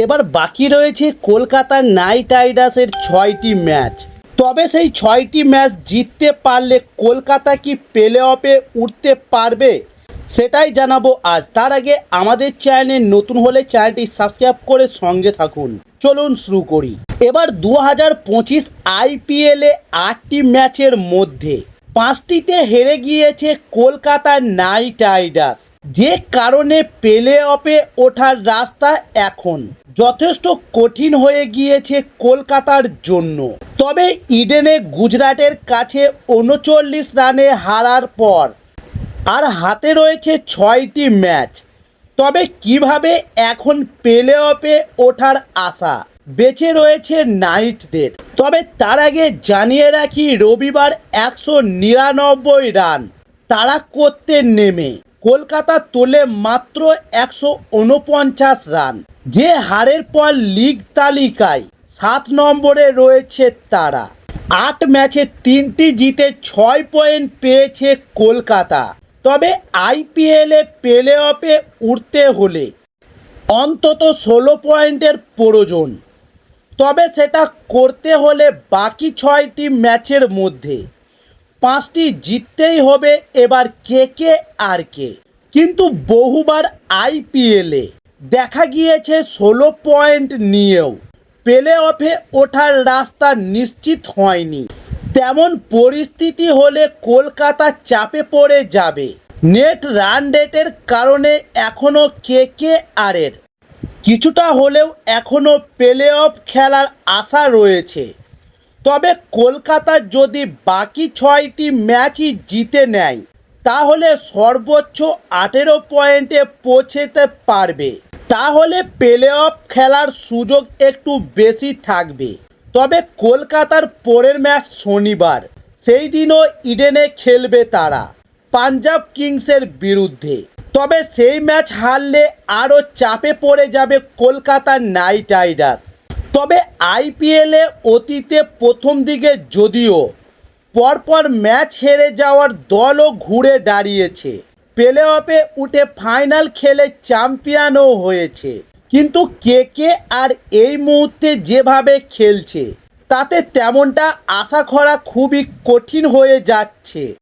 এবার বাকি রয়েছে কলকাতা নাইট রাইডার্সের 6টি ম্যাচ। তবে সেই 6টি ম্যাচ জিততে পারলে কলকাতা কি প্লে অফে উঠতে পারবে সেটাই জানাবো আজ। তার আগে আমাদের চ্যানেলে নতুন হলে চ্যানেলটি সাবস্ক্রাইব করে সঙ্গে থাকুন। চলুন শুরু করি। এবার 2025 আইপিএলে 8টি ম্যাচের মধ্যে 5টিতে হেরে গিয়েছে কলকাতা নাইট রাইডার্স, যে কারণে প্লে অফে ওঠার রাস্তা এখন যথেষ্ট কঠিন হয়ে গিয়েছে কলকাতার জন্য। তবে ইডেনে গুজরাটের কাছে 39 রানে হারার পর আর হাতে রয়েছে 6টি ম্যাচ। তবে কিভাবে এখন প্লে অফে ওঠার আশা বেঁচে রয়েছে নাইটদের। তবে তার আগে জানিয়ে রাখি, রবিবার 199 রান তাড়া করতে নেমে কলকাতা তোলে মাত্র 149 রান, যে হারের পর লিগ তালিকায় 7 নম্বরে রয়েছে তারা। 8 ম্যাচে 3টি জিতে 6 পয়েন্ট পেয়েছে কলকাতা। তবে আইপিএলে প্লে অফে উঠতে হলে অন্তত 16 পয়েন্টের প্রয়োজন। তবে সেটা করতে হলে বাকি 6টি ম্যাচের মধ্যে 5টি জিততেই হবে এবার কেকেআরকে। কিন্তু বহুবার আইপিএলে দেখা গিয়েছে 16 পয়েন্ট নিয়েও প্লে অফে ওঠার রাস্তা নিশ্চিত হয়নি। তেমন পরিস্থিতি হলে কলকাতা চাপে পড়ে যাবে। নেট রান রেটের কারণে এখনও কেকেআরের কিছুটা হলেও এখনও প্লে অফ খেলার আশা রয়েছে। তবে কলকাতা যদি বাকি 6টি ম্যাচই জিতে নেয় তাহলে সর্বোচ্চ 18 পয়েন্টে পৌঁছতে পারবে। তাহলে প্লে অফ খেলার সুযোগ একটু বেশি থাকবে। তবে কলকাতার পরের ম্যাচ শনিবার, সেই দিনও ইডেনে খেলবে তারা পাঞ্জাব কিংসের বিরুদ্ধে। তবে সেই ম্যাচ হারলে আরও চাপে পড়ে যাবে কলকাতা নাইট রাইডার্স। তবে আইপিএলে অতীতে প্রথম দিকে যদিও পরপর ম্যাচ হেরে যাওয়ার দলও ঘুরে দাঁড়িয়েছে, প্লে অফে উঠে ফাইনাল খেলে চ্যাম্পিয়নও হয়েছে। কিন্তু কেকেআর এই মুহূর্তে যেভাবে খেলছে তাতে তেমনটা আশা করা খুবই কঠিন হয়ে যাচ্ছে।